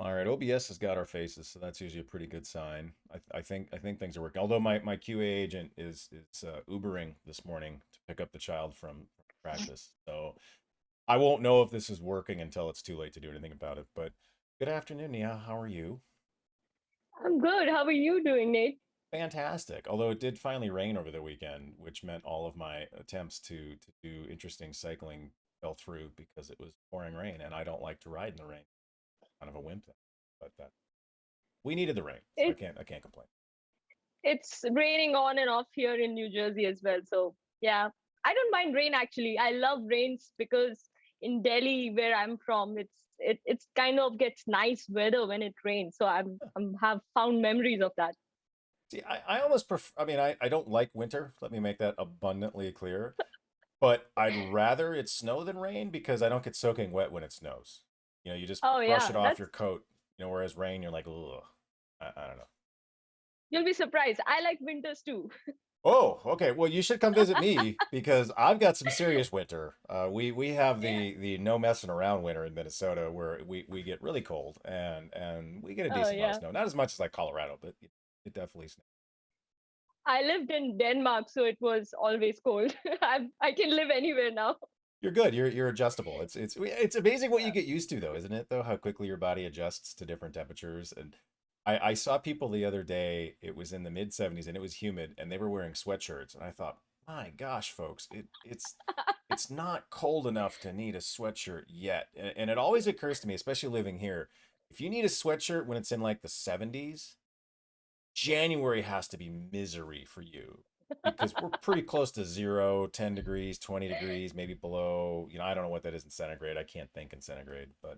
All right, OBS has got our faces, so that's usually a pretty good sign. I think things are working. Although my QA agent is Ubering this morning to pick up the child from practice, so I won't know if this is working until it's too late to do anything about it. But good afternoon, Nia. How are you? I'm good. How are you doing, Nate? Fantastic. Although it did finally rain over the weekend, which meant all of my attempts to do interesting cycling fell through because it was pouring rain, and I don't like to ride in the rain. Kind of a wimp thing, but that we needed the rain, so I It can't complain. it's raining on and off here in New Jersey as well. So yeah, I don't mind rain actually. I love rains because in Delhi, where I'm from, it's kind of gets nice weather when it rains. So I'm have found memories of that. See, I almost prefer, I mean, I don't like winter. Let me make that abundantly clear. But I'd rather it snow than rain because I don't get soaking wet when it snows. You just Oh brush yeah, it off that's your coat, whereas rain, you're like, ugh, I don't know. you'll be surprised. I like winters too. Oh, okay. Well, you should come visit me because I've got some serious winter. We have Yeah. the no messing around winter in Minnesota where we get really cold and we get a Oh decent amount of yeah. snow. Not as much as like Colorado, but it definitely snows. I lived in Denmark, so it was always cold. I can live anywhere now. You're good. You're adjustable. It's amazing what you get used to though, isn't it? Though how quickly your body adjusts to different temperatures. And I saw people the other day. It was in the mid 70s and it was humid, and they were wearing sweatshirts. And I thought, my gosh, folks, it's not cold enough to need a sweatshirt yet. And it always occurs to me, especially living here, if you need a sweatshirt when it's in like the 70s, January has to be misery for you because we're pretty close to 0, 10 degrees, 20 degrees, maybe below. I don't know what that is in centigrade. I can't think in centigrade, but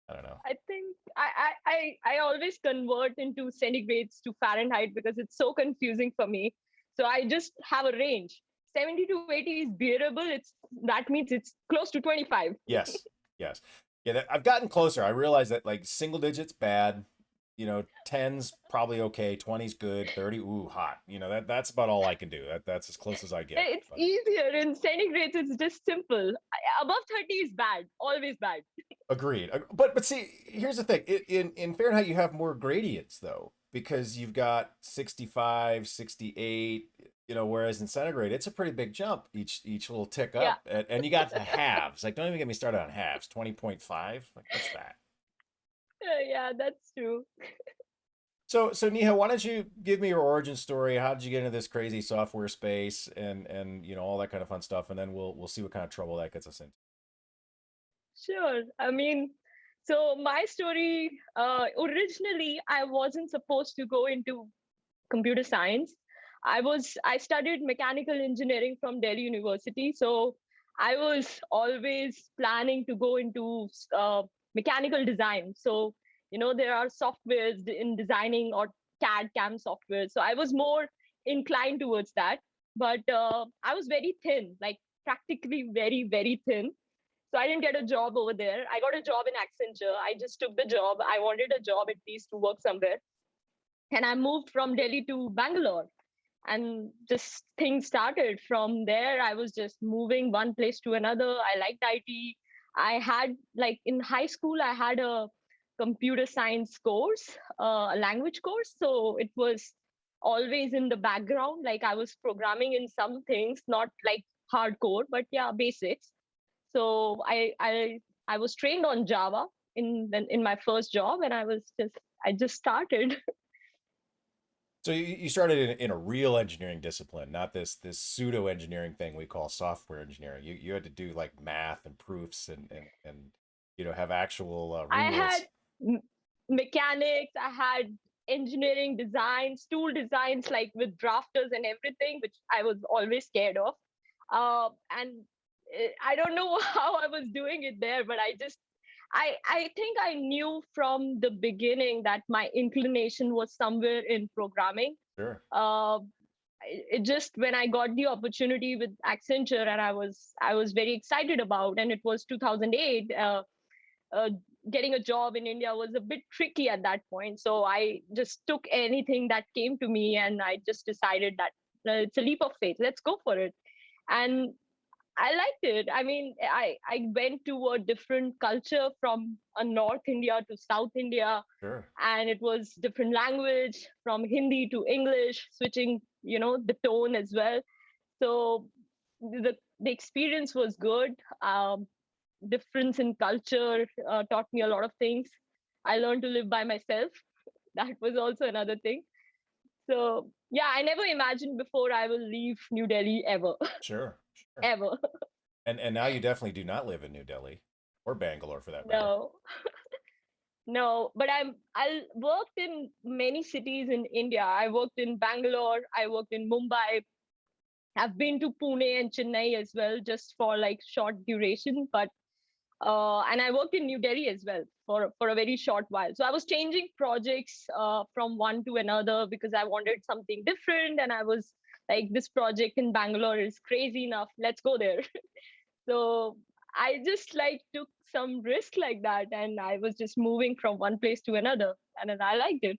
I don't know. I think I always convert into centigrades to Fahrenheit because it's so confusing for me. So I just have a range. 70 to 80 is bearable. That means it's close to 25. Yes, yes. Yeah, I've gotten closer. I realize that like single digits bad, tens probably okay, 20's good, 30 ooh hot. That's about all I can do. That's as close as I get. It's But easier in centigrades. It's just simple. Above 30 is bad, always bad. agreed. But see, here's the thing. In Fahrenheit, you have more gradients though, because you've got 65, 68. Whereas in centigrade, it's a pretty big jump each little tick Yeah, up, and you got the halves. Like, don't even get me started on halves. 20.5. Like, what's that? yeah, that's true. So Neha, why don't you give me your origin story? How did you get into this crazy software space and all that kind of fun stuff, and then we'll see what kind of trouble that gets us into. Sure. I mean, so my story, originally, I wasn't supposed to go into computer science. I studied mechanical engineering from Delhi University, so I was always planning to go into mechanical design. So there are softwares in designing or CAD CAM software. So I was more inclined towards that, but I was very thin, like practically very thin. So I didn't get a job over there. I got a job in Accenture. I just took the job. I wanted a job at least to work somewhere, and I moved from Delhi to Bangalore. And just things started from there. I was just moving one place to another. I liked IT. I had, like, in high school, I had a computer science course, a language course. So it was always in the background. Like, I was programming in some things, not like hardcore, but yeah, basics. So I was trained on Java in my first job, and I just started. So you started in a real engineering discipline, not this pseudo engineering thing we call software engineering. You had to do like math and proofs and have actual I had rules. m- mechanics, I had engineering designs, tool designs, like with drafters and everything, which I was always scared of. And I don't know how I was doing it there, but I think I knew from the beginning that my inclination was somewhere in programming. Sure. Uh, it just when I got the opportunity with Accenture, and I was very excited about, and it was 2008. Uh, Getting a job in India was a bit tricky at that point. So I just took anything that came to me, and I just decided that it's a leap of faith. Let's go for it. And I liked it. I mean, I went to a different culture from a North India to South India, Sure. and it was different language from Hindi to English, switching, the tone as well. So the experience was good. Difference in culture taught me a lot of things. I learned to live by myself. That was also another thing. So yeah, I never imagined before I will leave New Delhi ever, Sure. Sure. ever. And now you definitely do not live in New Delhi or Bangalore for that matter. No, no. But I worked in many cities in India. I worked in Bangalore. I worked in Mumbai. I've been to Pune and Chennai as well, just for like short duration. But and I worked in New Delhi as well for a very short while. So I was changing projects from one to another because I wanted something different, and I was like, this project in Bangalore is crazy enough. Let's go there. So I just like took some risk like that, and I was just moving from one place to another, and then I liked it.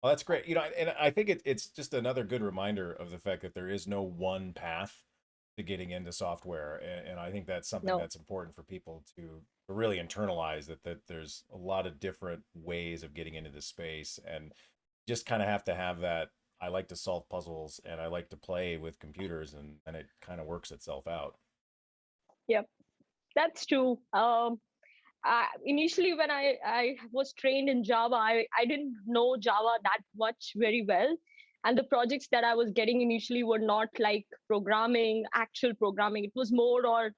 Well, that's great. And I think it's just another good reminder of the fact that there is no one path to getting into software, and I think that's something No, that's important for people to really internalize that there's a lot of different ways of getting into this space, and just kind of have to have that. I like to solve puzzles and I like to play with computers, and it kind of works itself out. yeah, that's true. Initially when I was trained in Java, I didn't know Java that much very well. And the projects that I was getting initially were not like programming, actual programming. It was more or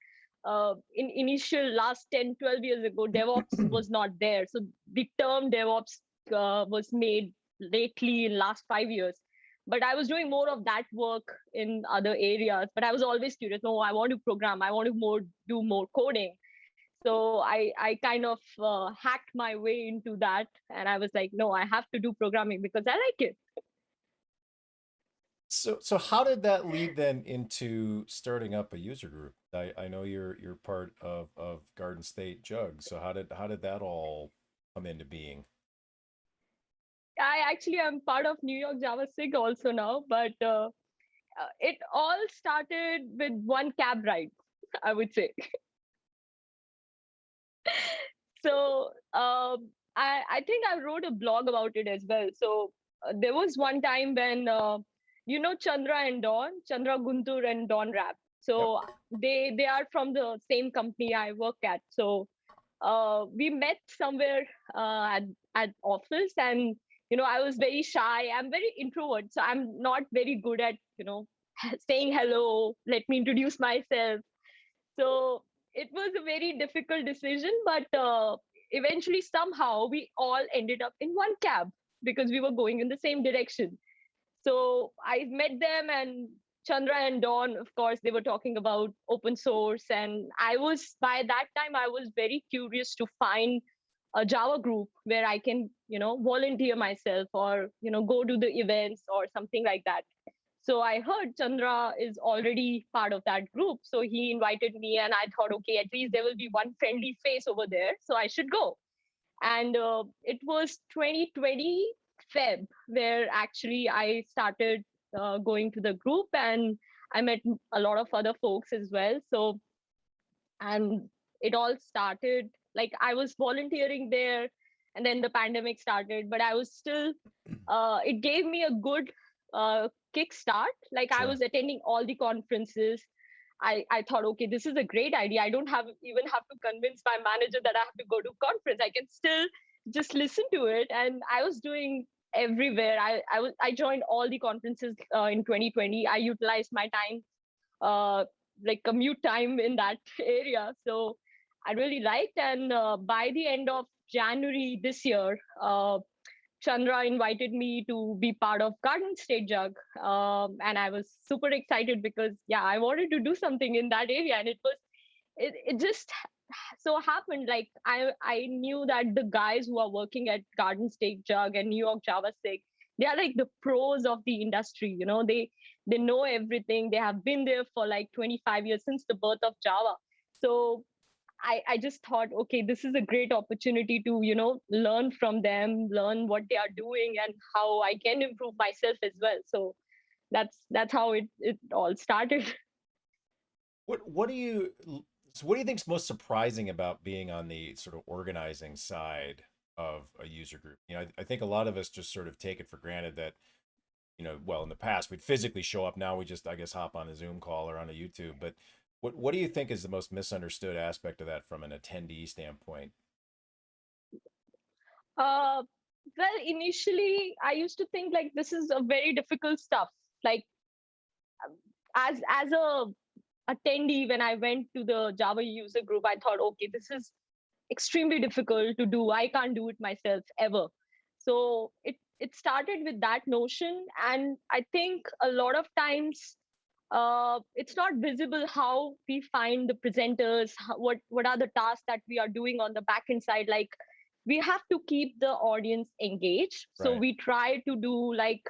in initial last 10, 12 years ago, DevOps was not there. So the term DevOps was made lately in last 5 years. But I was doing more of that work in other areas. But I was always curious. No, I want to program. I want to do more coding. So I kind of hacked my way into that, and I was like, no, I have to do programming because I like it. So how did that lead then into starting up a user group? I know you're part of Garden State JUG. So how did that all come into being? I actually am part of New York Java SIG also now, but it all started with one cab ride, I would say. So I think I wrote a blog about it as well. So there was one time when Chandra and Don, Chandra Guntur and Don Rap. Yep. So they are from the same company I work at. So we met somewhere at office, and I was very shy. I'm very introvert, so I'm not very good at saying hello. Let me introduce myself. So it was a very difficult decision, but eventually somehow we all ended up in one cab because we were going in the same direction. So I met them, and Chandra and Dawn, of course, they were talking about open source. And by that time, I was very curious to find a Java group where I can, volunteer myself or, go to the events or something like that. So I heard Chandra is already part of that group. So he invited me, and I thought, okay, at least there will be one friendly face over there. So I should go. And it was 2020 Feb where actually I started going to the group, and I met a lot of other folks as well. So, and it all started like I was volunteering there, and then the pandemic started, but I was still, it gave me a good kickstart. Like I Sure. was attending all the conferences. I thought, okay, this is a great idea. I don't even have to convince my manager that I have to go to conference. I can still just listen to it. And I was doing everywhere. I joined all the conferences in 2020. I utilized my time, like commute time in that area. So I really liked. And by the end of January this year, Chandra invited me to be part of Garden State JUG. And I was super excited because, yeah, I wanted to do something in that area. And it just so happened like I knew that the guys who are working at Garden State JUG and New York Java SIG, they are like the pros of the industry. They know everything. They have been there for like 25 years since the birth of Java. So I just thought, okay, this is a great opportunity to, learn from them, learn what they are doing and how I can improve myself as well. So that's how it all started. What do you so what do you think's most surprising about being on the sort of organizing side of a user group? I think a lot of us just sort of take it for granted that, well, in the past we'd physically show up. Now we just, I guess, hop on a Zoom call or on a YouTube. But what do you think is the most misunderstood aspect of that from an attendee standpoint? Uh, well, initially I used to think like this is a very difficult stuff. Like as a attendee, when I went to the Java user group, I thought, okay, this is extremely difficult to do. I can't do it myself ever. So it started with that notion, and I think a lot of times it's not visible how we find the presenters, what are the tasks that we are doing on the back end side. Like we have to keep the audience engaged, so Right. we try to do like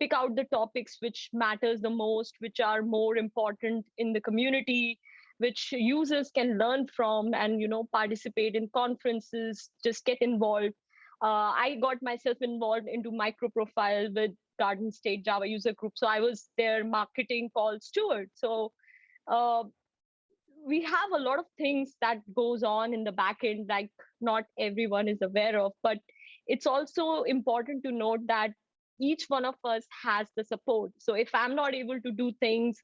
pick out the topics which matters the most, which are more important in the community, which users can learn from, and participate in conferences, just get involved. I got myself involved into micro profile with Garden State Java user group, so I was their marketing call steward. So uh, we have a lot of things that goes on in the back end, like not everyone is aware of. But it's also important to note that each one of us has the support. So if I'm not able to do things,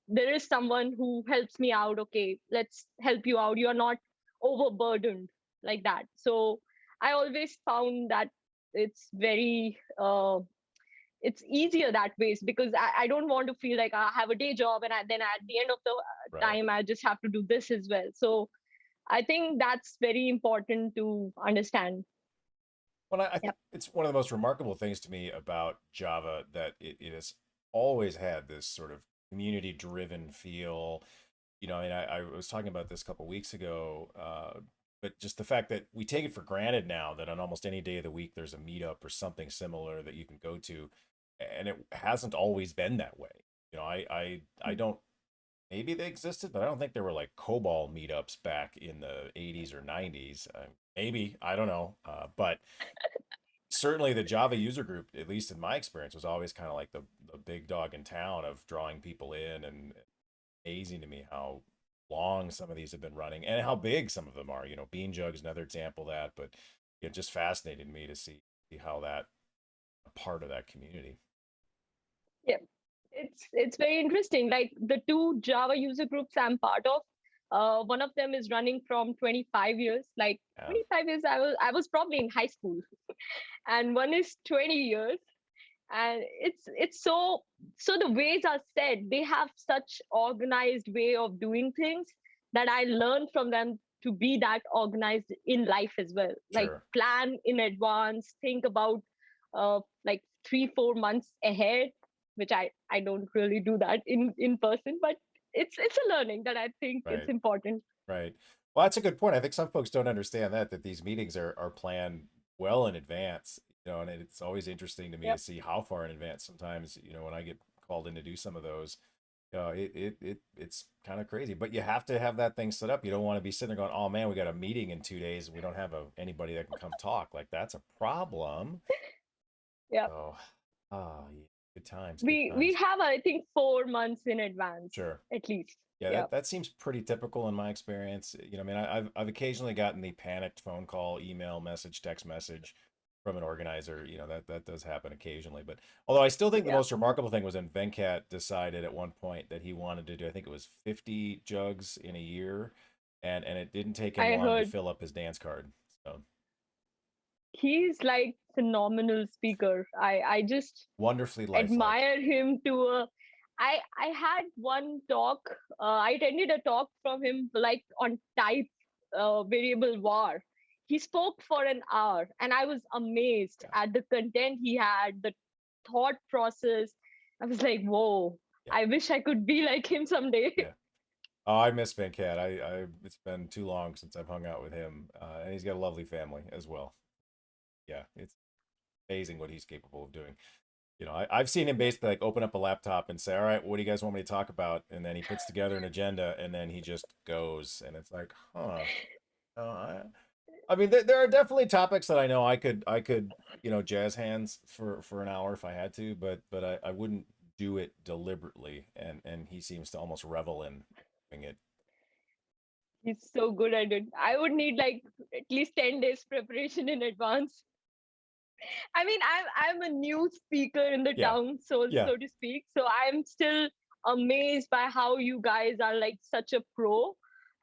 there is someone who helps me out. Okay, let's help you out, you're not overburdened, like that. So I always found that it's very it's easier that ways, because I don't want to feel like I have a day job, and then at the end of the Right. time I just have to do this as well. So I think that's very important to understand. Well, I think Yep. it's one of the most remarkable things to me about Java that it has always had this sort of community driven feel. I was talking about this a couple weeks ago, but just the fact that we take it for granted now that on almost any day of the week there's a meetup or something similar that you can go to, and it hasn't always been that way. I don't. Maybe they existed, but I don't think there were like COBOL meetups back in the 80s or 90s. Maybe, I don't know. But certainly the Java user group, at least in my experience, was always kind of like the big dog in town of drawing people in, and amazing to me how long some of these have been running and how big some of them are. Bean Jug is another example of that, but it just fascinated me to see how that a part of that community. Yep. It's very interesting. Like the two Java user groups I'm part of, one of them is running from 25 years. Like Yeah, 25 years, I was probably in high school, and one is 20 years. And it's so the ways are set. They have such organized way of doing things that I learned from them to be that organized in life as well. Like sure. plan in advance, think about like 3-4 months ahead, which I don't really do that in person. But it's a learning that I think it's Right. important. Right. Well, that's a good point. I think some folks don't understand that these meetings are planned well in advance, and it's always interesting to me to Yep. see how far in advance sometimes, when I get called in to do some of those, it's kind of crazy. But you have to have that thing set up. You don't want to be sitting there going, "Oh man, we got a meeting in 2 days and we don't have anybody that can come talk." Like that's a problem. Yep. So, yeah, good times, good We times. have, I think, 4 months in advance Sure. at least. Yeah, Yep. that seems pretty typical in my experience. I mean, I've occasionally gotten the panicked phone call, email message, text message from an organizer. That does happen occasionally. But although I still think the Yeah. most remarkable thing was when Venkat decided at one point that he wanted to do, I think it was 50 jugs in a year, and it didn't take him I long to heard fill up his dance card. So he's like phenomenal speaker. I just wonderfully lifelike. admire him to a I had one talk. I attended a talk from him like on type variable var. He spoke for an hour, and I was amazed Yeah, at the content he had, the thought process. I was like, whoa! yeah, I wish I could be like him someday. yeah. Oh, I miss Venkat. It's been too long since I've hung out with him, and he's got a lovely family as well. Yeah, it's amazing what he's capable of doing. I've seen him basically like open up a laptop and say, "All right, what do you guys want me to talk about?" And then he puts together an agenda, and then he just goes, and it's like, huh. Uh, I mean, there are definitely topics that I know I could jazz hands for an hour if I had to, but I wouldn't do it deliberately, and he seems to almost revel in. doing it. He's so good at it. I would need like at least 10 days preparation in advance. I mean, I'm a new speaker in the Yeah. town, so Yeah. so to speak. So I'm still amazed by how you guys are like such a pro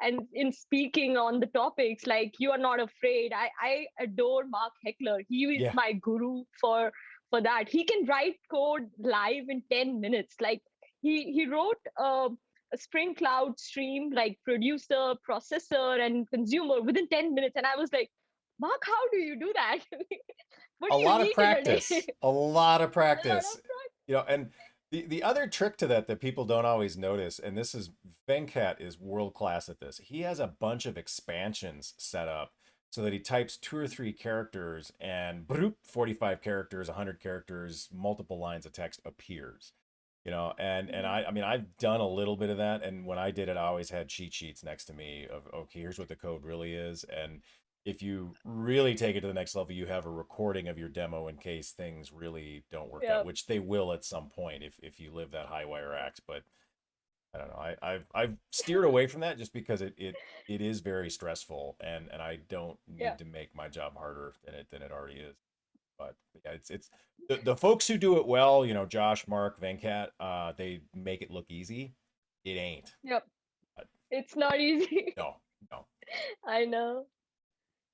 and in speaking on the topics. Like you are not afraid. I adore Mark Heckler. He is Yeah. my guru for that. He can write code live in 10 minutes. Like he wrote a Spring Cloud stream like producer, processor, and consumer within 10 minutes, and I was like, Mark, how do you do that? What A do you lot of eat in a day? practice. A lot of A lot practice. of fun. And the other trick to that people don't always notice, and this is Venkat is world class at this. He has a bunch of expansions set up so that he types 2 or 3 characters and bloop, 45 characters, 100 characters, multiple lines of text appears. And Mhm. I mean I've done a little bit of that, and when I did it I always had cheat sheets next to me of, okay, here's what the code really is. And if you really take it to the next level, you have a recording of your demo in case things really don't work out, Yeah, which they will at some point if you live that high wire act. But I don't know. I've steered away from that just because it is very stressful, and I don't yeah, need to make my job harder than it already is. But yeah, it's the folks who do it well, Josh, Mark, Venkat, they make it look easy. It ain't. yep. But It's not easy. no, no. I know,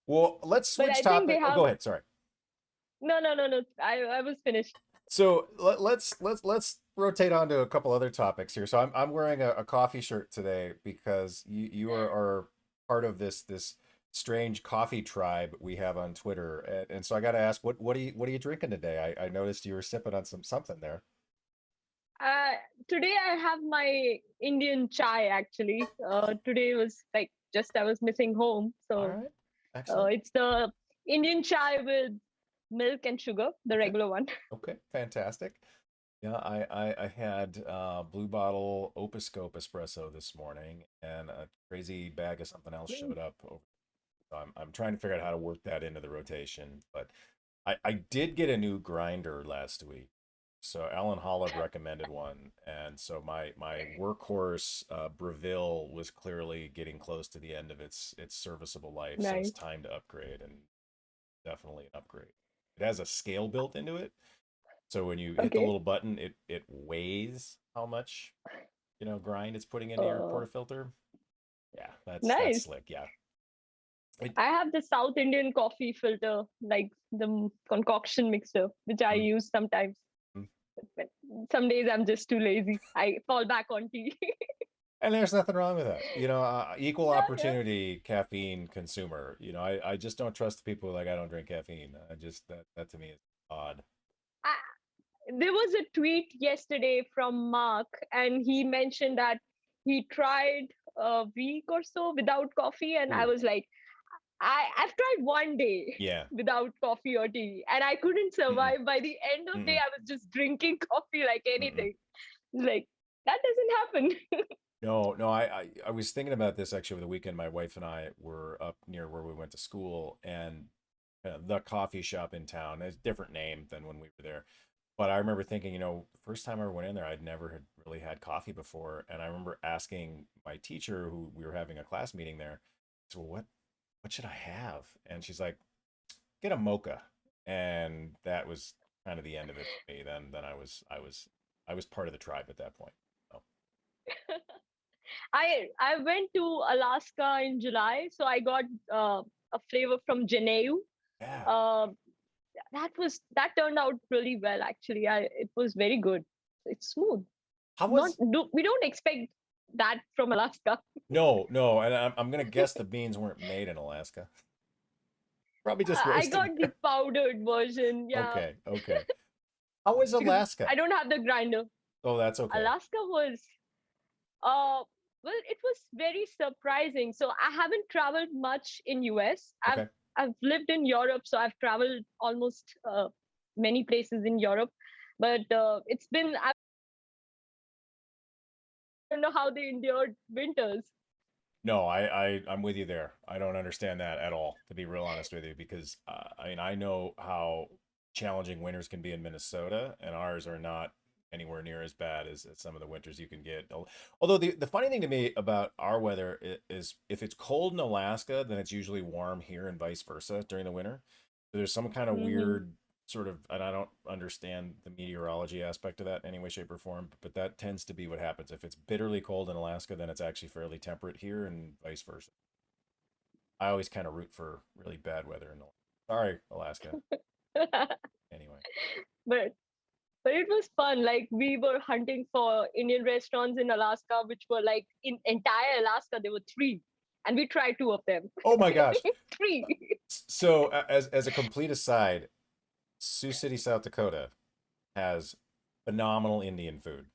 Well, let's but switch I think they topic. Oh, have. go ahead. Sorry. No, no, no, no. I was finished. So let's rotate on to a couple other topics here. So I'm wearing a coffee shirt today because you are part of this strange coffee tribe we have on Twitter, and so I got to ask, what are you drinking today? I noticed you were sipping on something there. Uh, Today I have my Indian chai actually. Today was like just I was missing home, All so right, excellent. it's the Indian chai with milk and sugar, the Okay, regular one. okay, fantastic. Yeah, I had Blue Bottle Opuscope espresso this morning, and a crazy bag of something else showed up over. So I'm trying to figure out how to work that into the rotation. But I did get a new grinder last week. So Alan Holland recommended one, and so my workhorse Breville was clearly getting close to the end of its serviceable life. So it's Nice. time to upgrade, and definitely an upgrade. It has a scale built into it, so when you hit the Okay. little button, it weighs how much grind it's putting into your Uh, portafilter. Yeah, that's nice. slick. Yeah. It, I have the South Indian coffee filter, like the concoction mixer, which I mm, use sometimes. mm. But some days I'm just too lazy. I fall back on tea. And there's nothing wrong with that. Equal Yeah, yeah. opportunity caffeine consumer. I just don't trust the people who I don't drink caffeine. I just that to me is odd. I, there was a tweet yesterday from Mark, and he mentioned that he tried a week or so without coffee, and I Ooh, was like, I've tried one day yeah. without coffee or tea, and I couldn't Mm-mm, survive. By the end of the day, mm-mm, I was just drinking coffee like mm-mm. anything. Like that doesn't happen. No, no. I was thinking about this actually over the weekend. My wife and I were up near where we went to school, and the coffee shop in town. It's a different name than when we were there. But I remember thinking, first time I ever went in there, I'd never had really had coffee before. And I remember asking my teacher, who we were having a class meeting there, so what should I have? And she's like, get a mocha. And that was kind of the end of it for me. Then I was part of the tribe at that point. So, I went to Alaska in July, so I got a flavor from Janeu. yeah. Uh, that turned out really well actually. It was very good. It's smooth. How Not was we don't expect that from Alaska. No, no, and I'm gonna guess the beans weren't made in Alaska. Probably just I roasted got the there. powdered version, yeah, Okay, okay. How was because Alaska? I don't have the grinder. Oh, that's okay. Alaska was uh well, it was very surprising. So I haven't traveled much in US. I've Okay. I've lived in Europe, so I've traveled almost many places in Europe. But it's been I don't know how they endured winters. No, I'm with you there. I don't understand that at all, to be real honest with you, because I mean I know how challenging winters can be in Minnesota, and ours are not. anywhere near as bad as some of the winters you can get. Although the funny thing to me about our weather is if it's cold in Alaska, then it's usually warm here and vice versa during the winter. So there's some kind of Hmm. weird sort of, and I don't understand the meteorology aspect of that in any way, shape, or form, but that tends to be what happens. If it's bitterly cold in Alaska, then it's actually fairly temperate here and vice versa. I always kind of root for really bad weather in Alaska. Sorry, Alaska. Anyway. but but it was fun. Like we were hunting for Indian restaurants in Alaska, which were like in entire Alaska there were three, and we tried two of them. Oh my gosh. Three. So as a complete aside, Sioux City, South Dakota has phenomenal Indian food.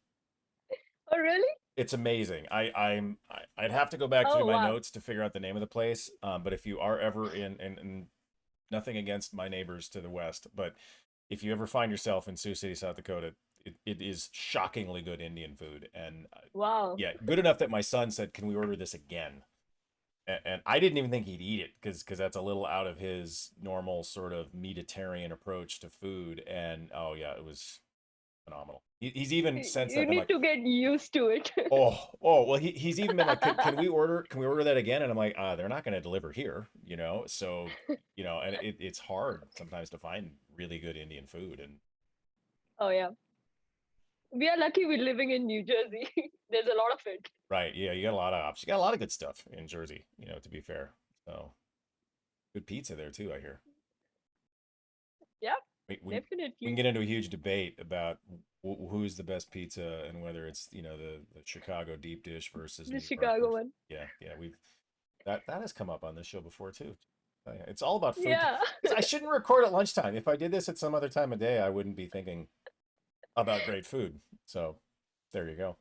Oh really? It's amazing. I'd have to go back through Oh my wow. notes to figure out the name of the place. But if you are ever in nothing against my neighbors to the west, but if you ever find yourself in Sioux City, South Dakota, it is shockingly good Indian food. And Wow. yeah, good enough that my son said, "Can we order this again?" And I didn't even think he'd eat it because that's a little out of his normal sort of Mediterranean approach to food. And oh yeah, it was phenomenal. He's even since You that been need like, to get used to it. well, he's even been like, can we order that again? And I'm like, they're not going to deliver here, you know. So and it's hard sometimes to find really good Indian food. And Oh yeah. We are lucky we're living in New Jersey. There's a lot of it. right, yeah, you got a lot of options. You got a lot of good stuff in Jersey, to be fair. So good pizza there too, I hear. Yeah, We can definitely. get into a huge debate about who's the best pizza and whether it's the Chicago deep dish versus The New York Chicago versus one. yeah we've that has come up on this show before too. Yeah, it's all about food. Yeah. I shouldn't record at lunchtime. If I did this at some other time of day, I wouldn't be thinking about great food. So there you go.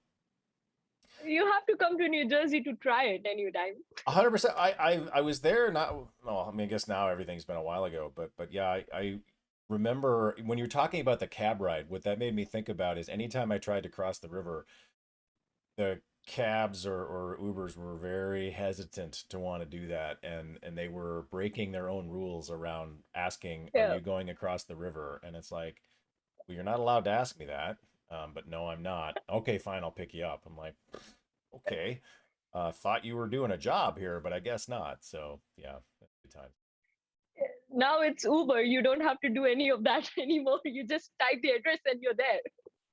You have to come to New Jersey to try it anytime. 100%. I was there. Not well. I mean, I guess now everything's been a while ago, but yeah, I remember when you're talking about the cab ride. What that made me think about is anytime I tried to cross the river, the cabs or Ubers were very hesitant to want to do that, and they were breaking their own rules around asking, "Are Yeah. you going across the river?" And it's like, well, you're not allowed to ask me that. But no, I'm not. Okay, fine, I'll pick you up. I'm like, okay. Thought you were doing a job here, but I guess not. So yeah, good time. Now it's Uber. You don't have to do any of that anymore. You just type the address and you're there.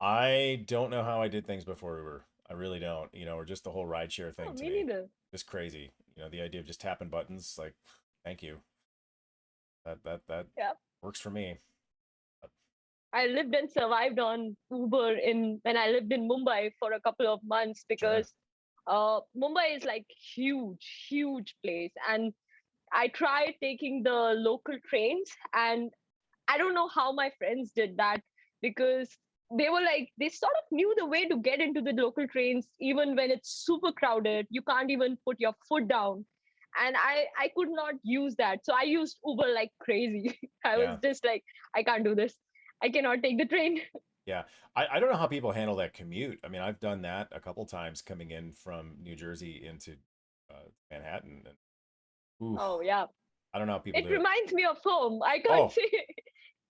I don't know how I did things before Uber. I really don't. Or just the whole rideshare Oh, thing to me me, neither. just crazy. The idea of just tapping buttons, like, thank you. That Yeah. works for me. I lived and survived on Uber in when I lived in Mumbai for a couple of months Sure. because Mumbai is like huge, huge place. And I tried taking the local trains, and I don't know how my friends did that because they were like, they sort of knew the way to get into the local trains, even when it's super crowded. You can't even put your foot down. And I could not use that. So I used Uber like crazy. I was Yeah. just like, I can't do this. I cannot take the train. Yeah. I don't know how people handle that commute. I mean, I've done that a couple times coming in from New Jersey into Manhattan. And ooh, Oh, yeah. I don't know how people It do it. reminds me of home. I can't Oh, say.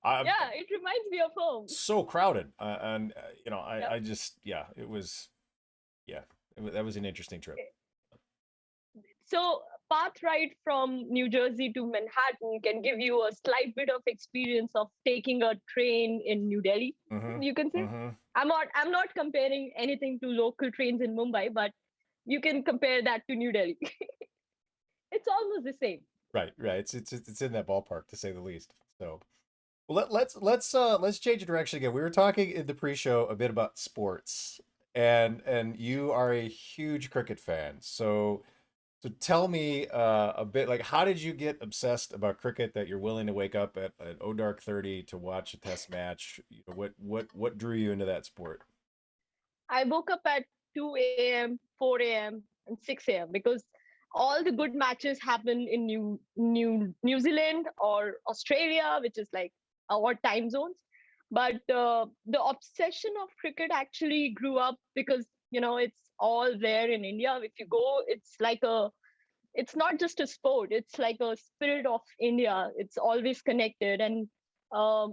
I Yeah, it reminds me of home. so crowded. And Yeah. I just yeah, it was yeah, that was an interesting trip. So, path ride from New Jersey to Manhattan can give you a slight bit of experience of taking a train in New Delhi. Mm-hmm. You can say. Mm-hmm. I'm not comparing anything to local trains in Mumbai, but you can compare that to New Delhi. It's almost the same. Right, right. It's in that ballpark to say the least. So well, let's change of direction again. We were talking in the pre-show a bit about sports, and you are a huge cricket fan. So tell me a bit like how did you get obsessed about cricket that you're willing to wake up at oh dark 30 to watch a test match? What drew you into that sport? I woke up at 2 a.m., 4 a.m., and 6 a.m. because all the good matches happen in New Zealand or Australia, which is like our time zones. But the obsession of cricket actually grew up because it's all there in India. If you go, it's not just a sport. It's like a spirit of India. It's always connected, and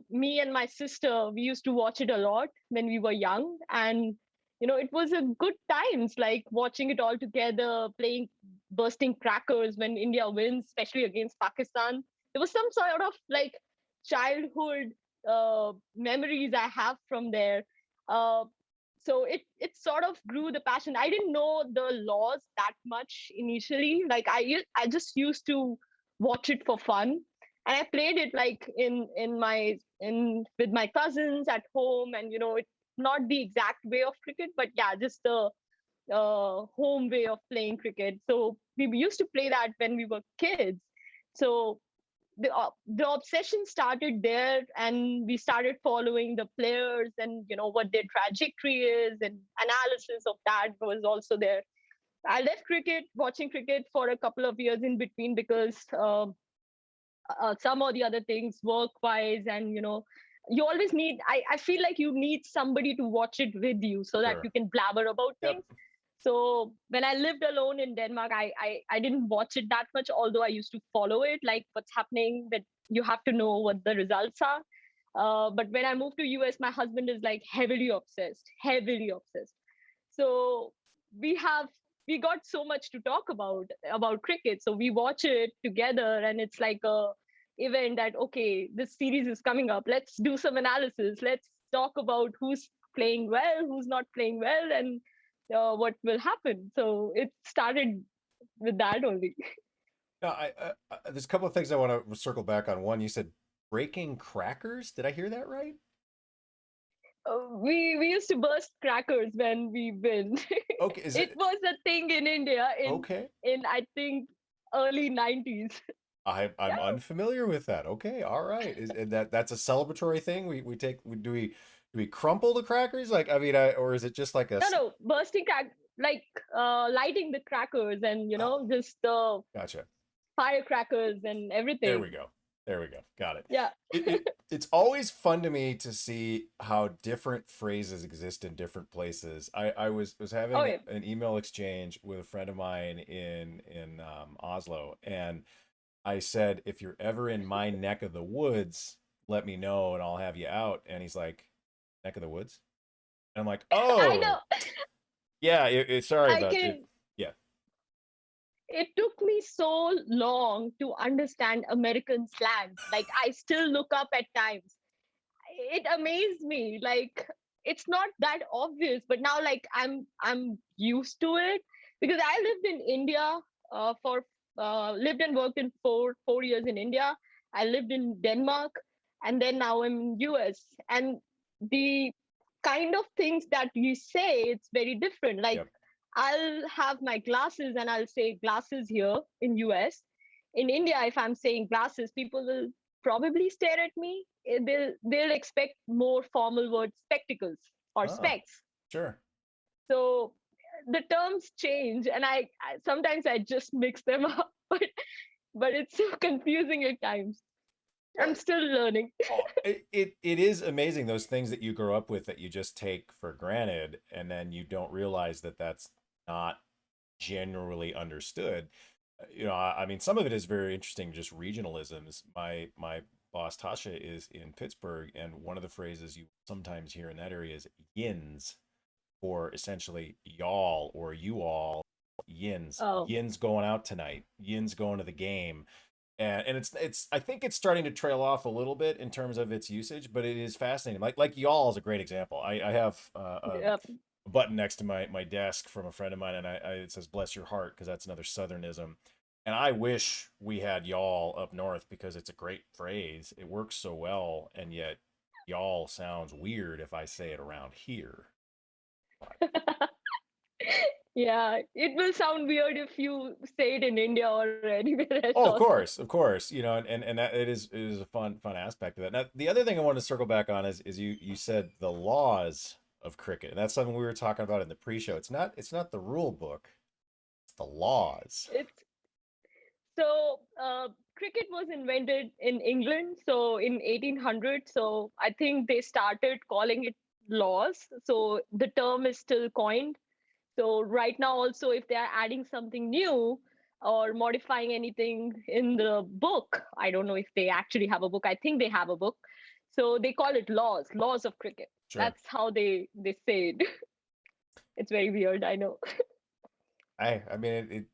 me and my sister, we used to watch it a lot when we were young, and it was a good times, like watching it all together, playing, bursting crackers when India wins, especially against Pakistan. There was some sort of like childhood memories I have from there. Uh, so it sort of grew the passion. I didn't know the laws that much initially. Like I just used to watch it for fun, and I played it like in with my cousins at home, and it's not the exact way of cricket, but yeah, just the home way of playing cricket. So we used to play that when we were kids. So the obsession started there, and we started following the players, and what their trajectory is, and analysis of that was also there. I left cricket, watching cricket, for a couple of years in between, because some or the other things, work wise, and you always need, I feel like you need somebody to watch it with you so that Sure. you can blabber about Yep. things. So when I lived alone in Denmark, I didn't watch it that much, although I used to follow it, like what's happening, that you have to know what the results are. But when I moved to US, my husband is like heavily obsessed. So we have we got so much to talk about cricket, so we watch it together, and it's like a event that, okay, this series is coming up, let's do some analysis, let's talk about who's playing well, who's not playing well, and what will happen. So it started with that only. Now, there's a couple of things I want to circle back on. One, you said breaking crackers. Did I hear that right? We used to burst crackers when we win. Okay, is It it was a thing in India okay? in I think early 90s. I'm Yeah. unfamiliar with that. Okay, all right. And that's a celebratory thing? We take do we crumple the crackers? Like, I mean, or is it just like a No, no, bursting crack, like lighting the crackers, and oh, just the gotcha. firecrackers and There we everything. go. There we go. Got it. Yeah. It's always fun to me to see how different phrases exist in different places. I was Oh having yeah. an email exchange with a friend of mine in Oslo, and I said, if you're ever in my neck of the woods, let me know and I'll have you out. And he's like, neck of the woods? And I'm like, I oh, know. yeah, sorry I about it. can. Yeah. It took me so long to understand American slang. Like I still look up at times. It amazed me. Like it's not that obvious, but now like I'm used to it, because I lived in India for lived and worked in four years in India. I lived in Denmark, and then now I'm in US. And the kind of things that you say, it's very different. Like Yep. I'll have my glasses and I'll say glasses here in US. In India, if I'm saying glasses, people will probably stare at me. They'll expect more formal words, spectacles or Oh, specs. sure. So the terms change, and I sometimes I just mix them up, but it's so confusing at times. Well, I'm still learning. it is amazing those things that you grow up with that you just take for granted, and then you don't realize that that's not generally understood. I mean, some of it is very interesting, just regionalisms. My boss Tasha is in Pittsburgh, and one of the phrases you sometimes hear in that area is yins, or essentially y'all or you all. Yins, Oh. yins going out tonight, yins going to the game. And it's I think it's starting to trail off a little bit in terms of its usage, but it is fascinating. Like y'all is a great example. I have Yep. a button next to my desk from a friend of mine, and it says "Bless your heart" because that's another Southernism. And I wish we had y'all up north because it's a great phrase. It works so well, and yet y'all sounds weird if I say it around here. Yeah, it will sound weird if you say it in India or anywhere else Oh, of also. course, of course. And that it is a fun aspect of that. Now, the other thing I wanted to circle back on is you said the laws of cricket, and that's something we were talking about in the pre-show. It's not the rule book, it's the laws. It's so cricket was invented in England, so in 1800. So I think they started calling it laws. So the term is still coined. So right now, also, if they are adding something new, or modifying anything in the book. I don't know if they actually have a book. I think they have a book. So they call it laws of cricket. Sure. That's how they say it. It's very weird, I know. I mean,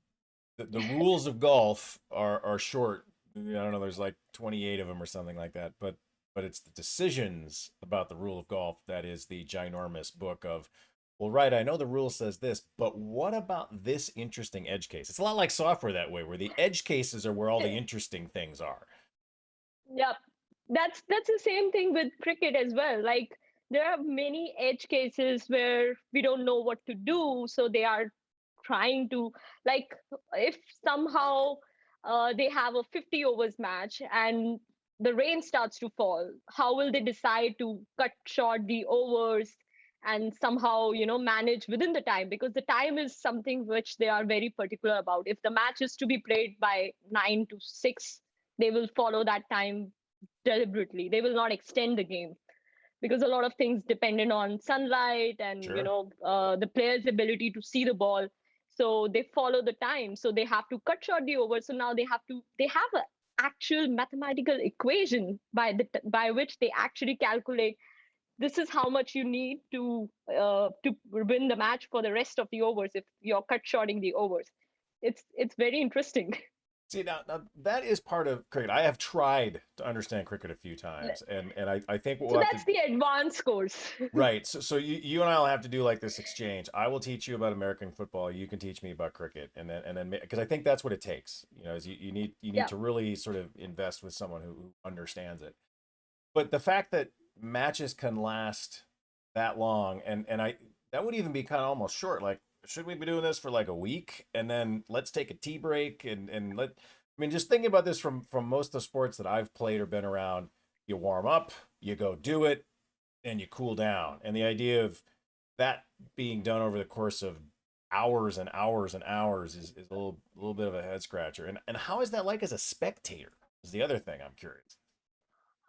the rules of golf are short. I don't know. There's like 28 of them or something like that. But it's the decisions about the rule of golf that is the ginormous book of. Well, right, I know the rule says this, but what about this interesting edge case? It's a lot like software that way, where the edge cases are where all the interesting things are. Yep. That's the same thing with cricket as well. Like there are many edge cases where we don't know what to do, so they are trying to, like, if somehow they have a 50 overs match and the rain starts to fall, how will they decide to cut short the overs and somehow, manage within the time? Because the time is something which they are very particular about. If the match is to be played by 9 to 6, they will follow that time deliberately. They will not extend the game because a lot of things dependent on sunlight and Sure. the player's ability to see the ball. So they follow the time. So they have to cut short the over. So now they have a actual mathematical equation by which they actually calculate this is how much you need to win the match for the rest of the overs if you're cut shorting the overs. It's very interesting. See, now that is part of cricket. I have tried to understand cricket a few times, and I think what So we'll have to. that's the advanced course. Right. So you and I will have to do like this exchange. I will teach you about American football. You can teach me about cricket, and then because I think that's what it takes. Is you need Yeah. to really sort of invest with someone who understands it. But the fact that matches can last that long, and I that would even be kind of almost short. Like, should we be doing this for like a week, and then let's take a tea break, and let. I mean, just thinking about this from most of the sports that I've played or been around, you warm up, you go do it, and you cool down. And the idea of that being done over the course of hours and hours and hours is a little bit of a head scratcher. And how is that like as a spectator? Is the other thing I'm curious.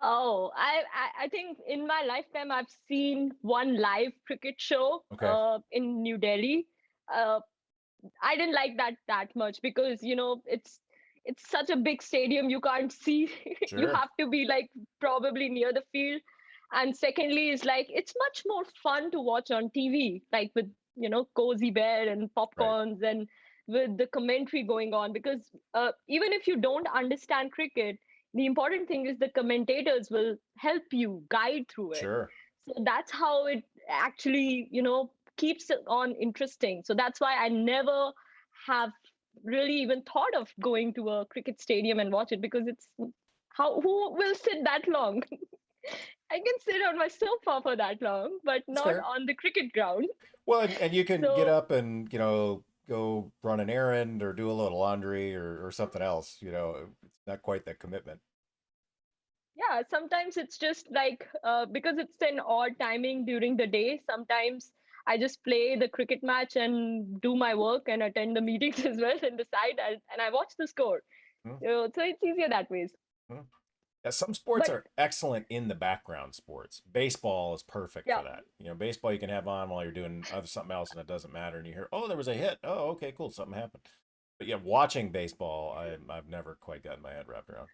Oh, I think in my lifetime I've seen one live cricket show Okay, in New Delhi. Uh, I didn't like that much because it's such a big stadium, you can't see. You sure, have to be like probably near the field. And secondly is like it's much more fun to watch on TV, like with cozy bear and right, popcorns and with the commentary going on. Because even if you don't understand cricket, the important thing is the commentators will help you guide through it. sure. So that's how it actually keeps it on interesting. So that's why I never have really even thought of going to a cricket stadium and watch it, because it's how who will sit that long? I can sit on my sofa for that long, but That's not fair. on the cricket ground. Well, and you can get So up and go run an errand or do a little laundry or something else. It's not quite that commitment. yeah, sometimes it's just like because it's an odd timing during the day. Sometimes I just play the cricket match and do my work and attend the meetings as well and decide and I watch the score. Hmm, So it's easier that ways. hmm. Yeah, some sports But are excellent in the background sports. Baseball is perfect for yeah, that. Baseball you can have on while you're doing other something else and it doesn't matter. And you hear, oh, there was a hit. Oh, okay, cool, something happened. But yeah, watching baseball, I've never quite gotten my head wrapped around.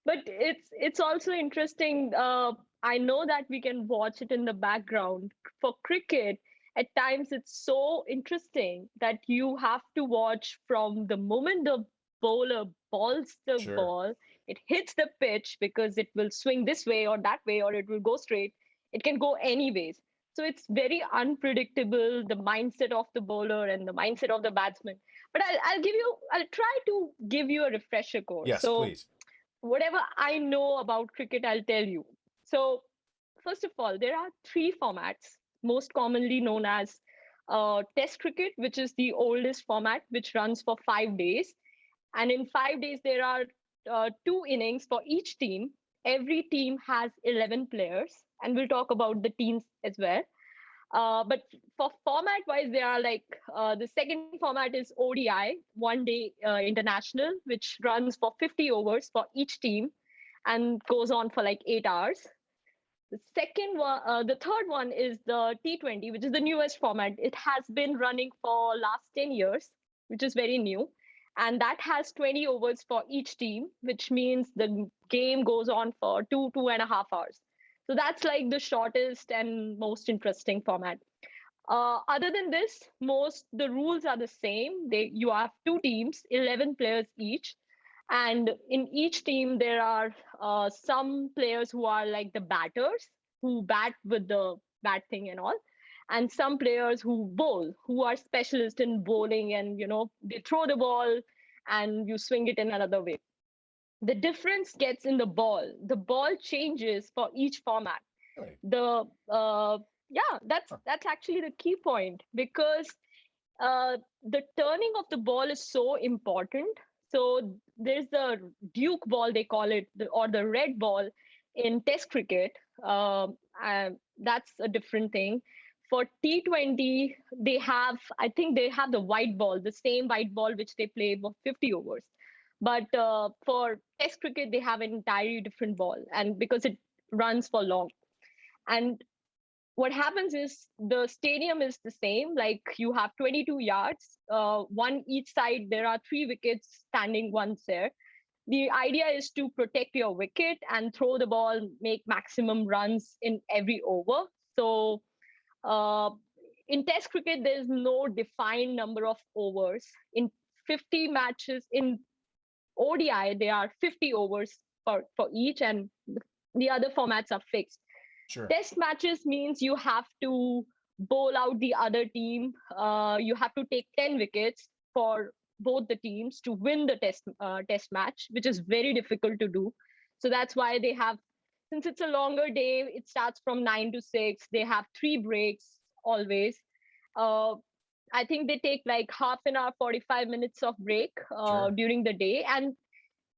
but it's also interesting. I know that we can watch it in the background. For cricket, at times it's so interesting that you have to watch from the moment the bowler balls the Sure, ball, it hits the pitch, because it will swing this way or that way, or it will go straight. It can go anyways. So it's very unpredictable, the mindset of the bowler and the mindset of the batsman. But I'll try to give you a refresher course. yes, So please. whatever I know about cricket, I'll tell you. So, first of all, there are three formats, most commonly known as Test cricket, which is the oldest format, which runs for 5 days. And in 5 days, there are two innings for each team. Every team has 11 players, and we'll talk about the teams as well. But for format wise, there are like the second format is ODI, 1 day international, which runs for 50 overs for each team and goes on for like 8 hours. The third one is the T20, which is the newest format. It has been running for last 10 years. which is very new. And that has 20 overs for each team, which means the game goes on for 2.5 hours. So that's like the shortest and most interesting format. Other than this, most the rules are the same. You have two teams, 11 players each, and in each team there are some players who are like the batters who bat with the bat thing and all, and some players who bowl who are specialists in bowling, and they throw the ball and you swing it in another way. The difference gets in the ball. The ball changes for each format. Really? The Yeah, that's Huh. that's actually the key point, because the turning of the ball is so important. So there's the Duke ball, they call it, or the red ball in Test cricket. That's a different thing. For T20, I think they have the white ball, the same white ball which they play for 50 overs. But for Test cricket, they have an entirely different ball, and because it runs for long. And what happens is the stadium is the same, like you have 22 yards, one each side. There are three wickets standing once there. The idea is to protect your wicket and throw the ball, make maximum runs in every over. So uh, in Test cricket there's no defined number of overs. In 50 matches in ODI there are 50 overs for each, and the other formats are fixed. Sure. Test matches means you have to bowl out the other team. You have to take 10 wickets for both the teams to win the test match, which is very difficult to do. So that's why they have, since it's a longer day, it starts from 9 to 6. They have three breaks always. Uh, I think they take like half an hour, 45 minutes of break Sure. during the day, and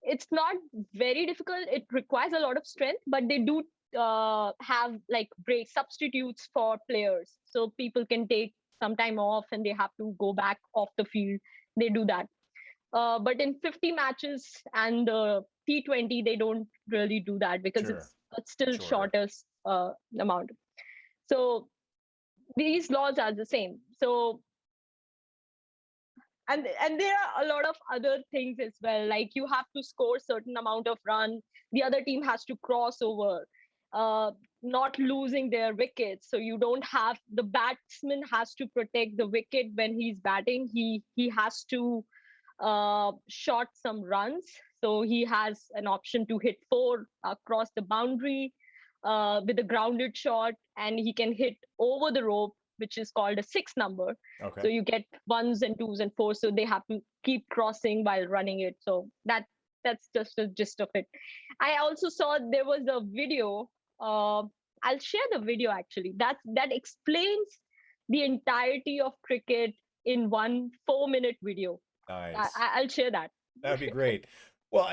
it's not very difficult. It requires a lot of strength, but they do have like break substitutes for players, so people can take some time off and they have to go back off the field. They do that. But in 50 matches and T20, they don't really do that because Sure. it's still Shorter. shortest amount. So these laws are the same. So and there are a lot of other things as well, like you have to score certain amount of run, the other team has to cross over, uh, not losing their wickets. So you don't have, the batsman has to protect the wicket when he's batting. He has to shot some runs. So he has an option to hit four across the boundary with a grounded shot, and he can hit over the rope, which is called a six number. So Okay. you get ones and twos and fours. So they have to keep crossing while running it. So that's just the gist of it. I also saw there was a video. I'll share the video actually. That explains the entirety of cricket in one 4-minute video. Nice. I'll share that. That'd be great. Well,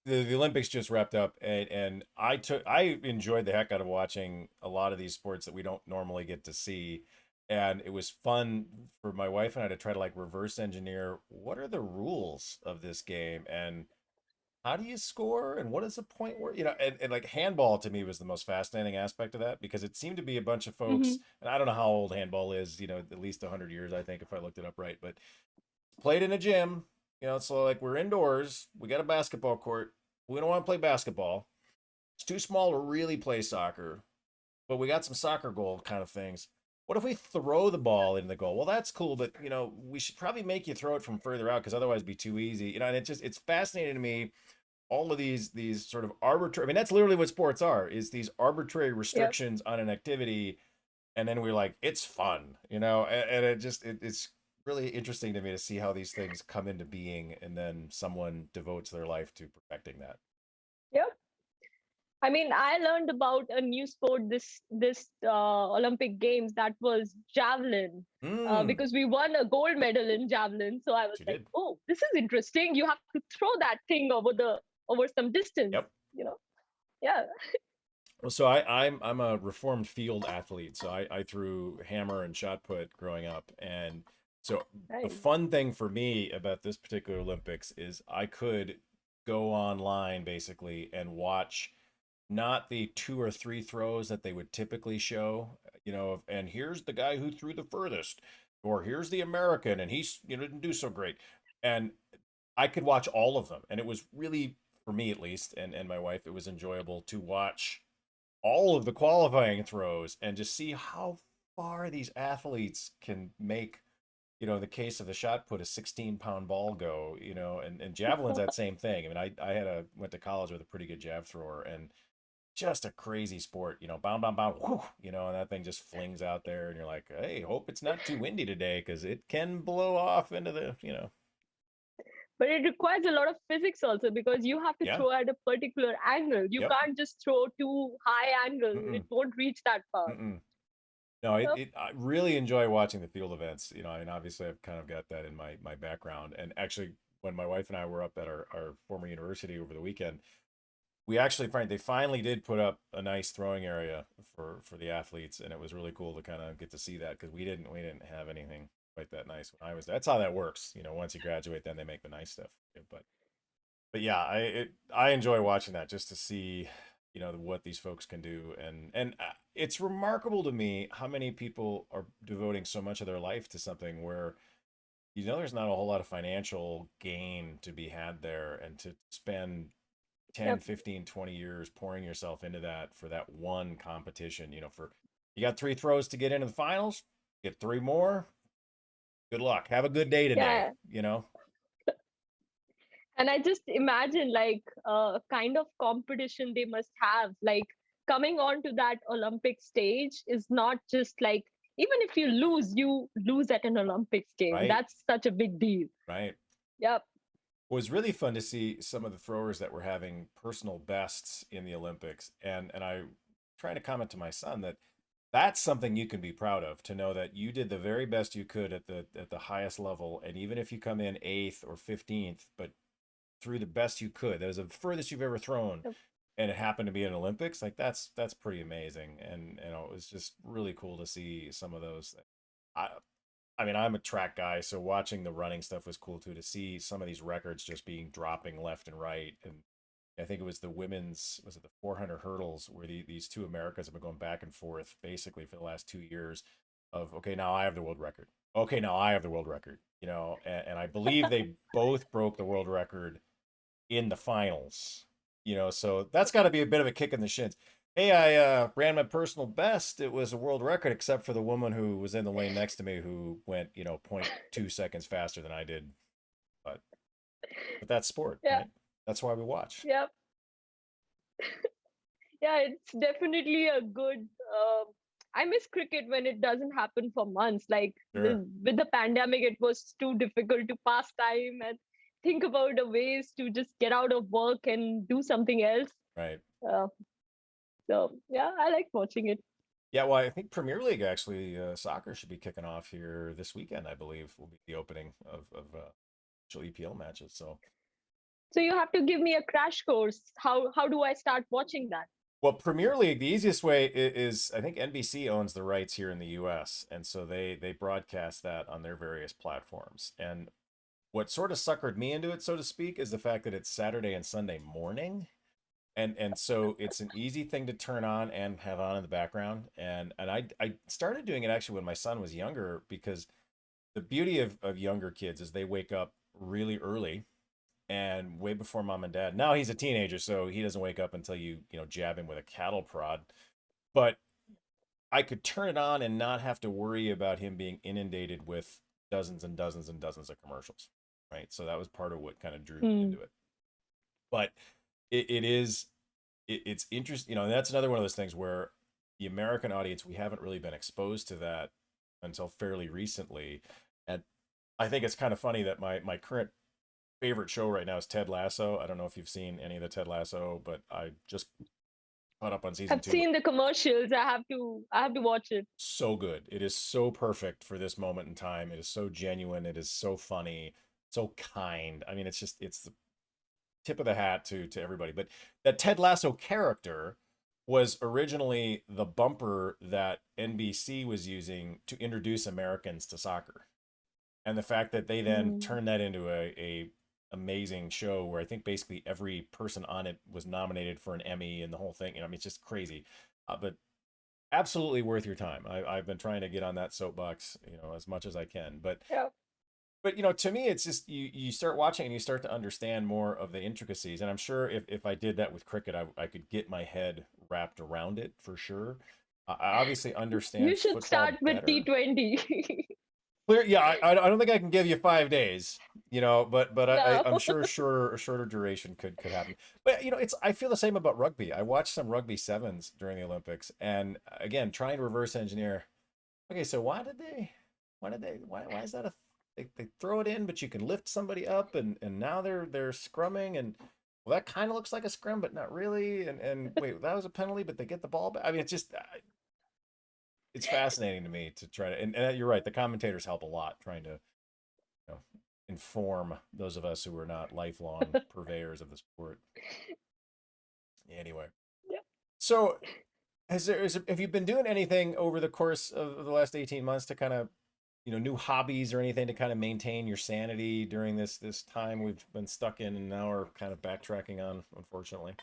the Olympics just wrapped up, and I enjoyed the heck out of watching a lot of these sports that we don't normally get to see. And it was fun for my wife and I to try to like reverse engineer what are the rules of this game and how do you score and what is the point where and like handball to me was the most fascinating aspect of that because it seemed to be a bunch of folks, Hmm. and I don't know how old handball is, at least 100 years I think if I looked it up right, but played in a gym, so like we're indoors, we got a basketball court, we don't want to play basketball, it's too small to really play soccer, but we got some soccer goal kind of things. What if we throw the ball in the goal? Well, that's cool, but we should probably make you throw it from further out because otherwise it'd be too easy. And it's fascinating to me all of these sort of arbitrary. I mean, that's literally what sports are: is these arbitrary Yep. restrictions on an activity, and then we're like, it's fun, and it's really interesting to me to see how these things come into being, and then someone devotes their life to perfecting that. Yep. I mean, I learned about a new sport this Olympic Games, that was javelin, Mm, because we won a gold medal in javelin. So I was she like, did. oh, this is interesting. You have to throw that thing over some distance. Yep. You know? Yeah. Well, so I'm a reformed field athlete. So I threw hammer and shot put growing up, and so the Right. fun thing for me about this particular Olympics is I could go online basically and watch not the two or three throws that they would typically show, and here's the guy who threw the furthest. or here's the American and he's didn't do so great. And I could watch all of them, and it was really, for me at least, and my wife, it was enjoyable to watch all of the qualifying throws and just see how far these athletes can make, in the case of the shot put, a 16-pound ball go, and javelin's that same thing. I mean, I went to college with a pretty good jav thrower, and just a crazy sport, bound, bound, bound, whew, and that thing just flings out there, and you're like, hey, hope it's not too windy today because it can blow off into the. But it requires a lot of physics also, because you have to Yeah, throw at a particular angle. You yep, can't just throw too high angle. It mm-mm, won't reach that far. mm-mm. No, Yep. I really enjoy watching the field events. I mean, obviously, I've kind of got that in my background. And actually, when my wife and I were up at our former university over the weekend, we actually find they finally did put up a nice throwing area for the athletes, and it was really cool to kind of get to see that because we didn't have anything quite that nice when I was there. That's how that works. Once you graduate, then they make the nice stuff. Yeah, but yeah, I enjoy watching that just to see what these folks can do, and it's remarkable to me how many people are devoting so much of their life to something where there's not a whole lot of financial gain to be had there, and to spend 10, Yep. 15, 20 years pouring yourself into that for that one competition. For you got 3 throws to get into the finals, get 3 more, good luck, have a good day Yeah. today. And I just imagine like kind of competition they must have. Like coming on to that Olympic stage is not just like, even if you lose at an Olympics game. Right, That's such a big deal. right. Yep. It was really fun to see some of the throwers that were having personal bests in the Olympics, and I trying to comment to my son that that's something you can be proud of, to know that you did the very best you could at the highest level, and even if you come in 8th or 15th, but threw the best you could. That was the furthest you've ever thrown, Yep. and it happened to be an Olympics. Like that's pretty amazing, and it was just really cool to see some of those. I I mean, I'm a track guy, so watching the running stuff was cool too. To see some of these records just being dropping left and right, and I think it was the women's, was it the 400 hurdles, where these two Americas have been going back and forth basically for the last 2 years. Of, okay, now I have the world record. Okay, now I have the world record. And I believe they both broke the world record in the finals. So that's got to be a bit of a kick in the shins. Hey, I ran my personal best. It was a world record, except for the woman who was in the lane next to me who went, zero point 0.2 seconds faster than I did. But but that's sport, Yeah. right? That's why we watch. Yep. Yeah, it's definitely a good. I miss cricket when it doesn't happen for months. Like Sure. with the pandemic, it was too difficult to pass time and think about the ways to just get out of work and do something else. Right. Uh, so yeah, I like watching it. Yeah, well, I think Premier League actually, soccer should be kicking off here this weekend. I believe will be the opening of actual EPL matches. So, So you have to give me a crash course. How do I start watching that? well, Premier League, the easiest way is I think NBC owns the rights here in the U.S., and so they broadcast that on their various platforms. And what sort of suckered me into it, so to speak, is the fact that it's Saturday and Sunday morning, and so it's an easy thing to turn on and have on in the background. And I started doing it actually when my son was younger, because the beauty of younger kids is they wake up really early and way before mom and dad. Now he's a teenager, so he doesn't wake up until you jab him with a cattle prod. But I could turn it on and not have to worry about him being inundated with dozens and dozens and dozens of commercials, right? So that was part of what kind of drew me Hmm. into it. But it's interesting, and that's another one of those things where the American audience, we haven't really been exposed to that until fairly recently. And I think it's kind of funny that my current favorite show right now is Ted Lasso. I don't know if you've seen any of the Ted Lasso, but I just caught up on season I've 2. seen the commercials. I have to watch it. So good. It is so perfect for this moment in time. It is so genuine. It is so funny, so kind. I mean, it's the tip of the hat to everybody. But that Ted Lasso character was originally the bumper that NBC was using to introduce Americans to soccer. And the fact that they then Hmm. turned that into a amazing show where I think basically every person on it was nominated for an Emmy and the whole thing. I mean, it's just crazy. But absolutely worth your time. I've been trying to get on that soapbox, as much as I can. Yeah. But to me, it's just you start watching and you start to understand more of the intricacies. And I'm sure if I did that with cricket, I could get my head wrapped around it for sure. I obviously You understand should start football with better. T20. Clear, yeah. I don't think I can give you 5 days, but No. I'm sure a shorter duration could happen. But it's I feel the same about rugby. I watched some rugby sevens during the Olympics, and again, trying to reverse engineer. Okay, so why is that they throw it in, but you can lift somebody up, and now they're scrumming, and well, that kind of looks like a scrum, but not really. And wait, that was a penalty, but they get the ball back. I mean, it's fascinating to me to try to, and you're right, the commentators help a lot trying to know, inform those of us who are not lifelong purveyors of the sport. Anyway, Yeah. so have you been doing anything over the course of the last 18 months to kind of new hobbies or anything to kind of maintain your sanity during this time we've been stuck in and now are kind of backtracking on, unfortunately?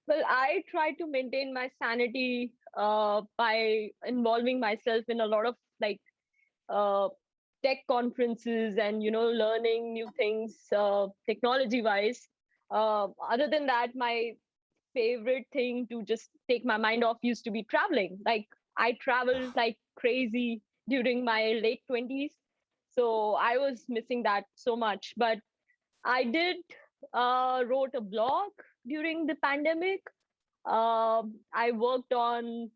Well, I try to maintain my sanity by involving myself in a lot of like uh, tech conferences and learning new things technology wise. Other than that, my favorite thing to just take my mind off used to be traveling. Like I traveled like crazy during my late 20s. So I was missing that so much. But I did wrote a blog during the pandemic. I worked on,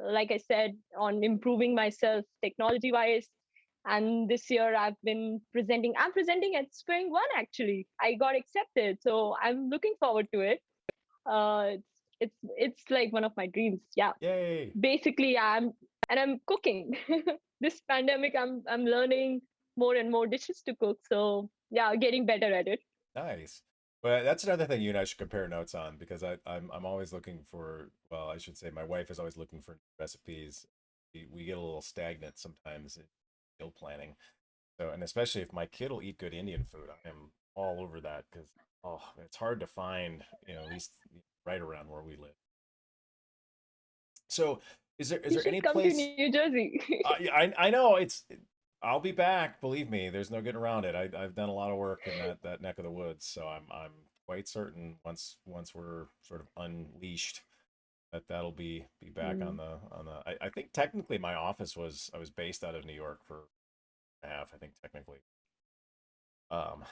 like I said, on improving myself technology wise. And this year I'm presenting at Spring One actually. I got accepted. So I'm looking forward to it. It's like one of my dreams. Yeah. Yay. Basically I'm cooking. This pandemic I'm learning more and more dishes to cook. So yeah, getting better at it. Nice. But that's another thing you and I should compare notes on because I'm always looking for, well, I should say my wife is always looking for recipes. We get a little stagnant sometimes in meal planning. So, and especially if my kid will eat good Indian food, I am all over that because oh, it's hard to find, at least right around where we live. So, is You there should any come to place? New Jersey. Yeah, I know I'll be back. Believe me, there's no getting around it. I've done a lot of work in that neck of the woods, so I'm quite certain once we're sort of unleashed that'll be back Mm. on the. I think technically my office I was based out of New York for half. I think technically. Um,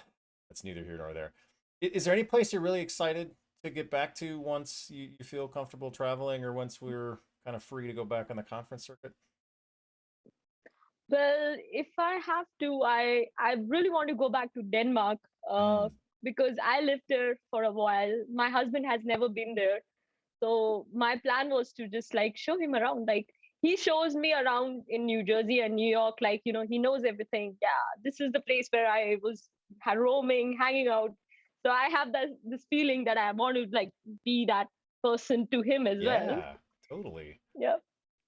that's neither here nor there. Is there any place you're really excited to get back to once you feel comfortable traveling, or once we're kind of free to go back on the conference circuit? Well, if I have to, I really want to go back to Denmark Mm, because I lived there for a while. My husband has never been there. So my plan was to just like show him around. Like he shows me around in New Jersey and New York. Like, he knows everything. Yeah, this is the place where I was roaming, hanging out. So I have this feeling that I want to like be that person to him as well. yeah, totally. Yeah.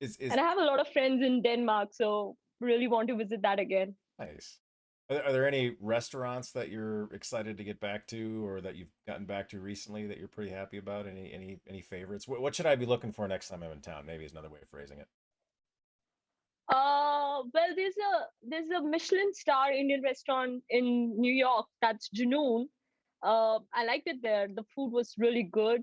Is And I have a lot of friends in Denmark. So really want to visit that again. nice. Are there any restaurants that you're excited to get back to, or that you've gotten back to recently that you're pretty happy about? Any favorites? What should I be looking for next time I'm in town? Maybe is another way of phrasing it. Well, there's a Michelin star Indian restaurant in New York that's Junoon. I liked it there. The food was really good.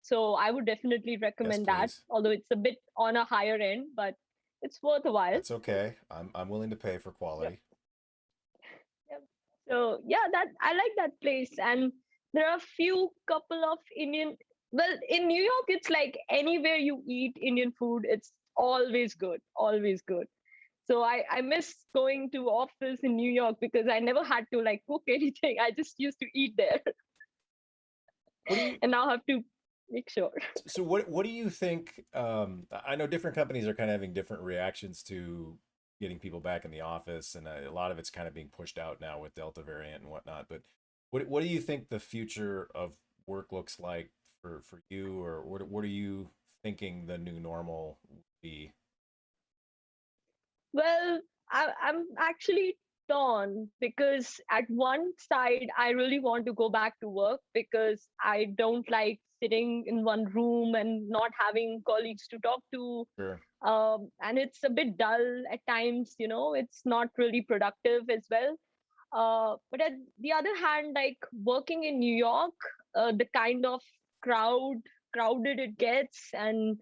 So I would definitely Yes, recommend that. please. Although it's a bit on a higher end, but it's worth a while. That's okay. I'm willing to pay for Yep. quality. Yep. So yeah, that I like that place, and there are a few couple of Indian. Well, in New York, it's like anywhere you eat Indian food, it's always good, always good. So I miss going to office in New York because I never had to like cook anything. I just used to eat there, What do you and now have to make sure. so what do you think? I know different companies are kind of having different reactions to getting people back in the office, and a lot of it's kind of being pushed out now with Delta variant and whatnot. But what do you think the future of work looks like for you, or what are you thinking the new normal will be? Well, I'm actually torn because at one side I really want to go back to work because I don't like sitting in one room and not having colleagues to talk to. Sure. And it's a bit dull at times, it's not really productive as well. But at the other hand, like working in New York, the kind of crowded it gets, and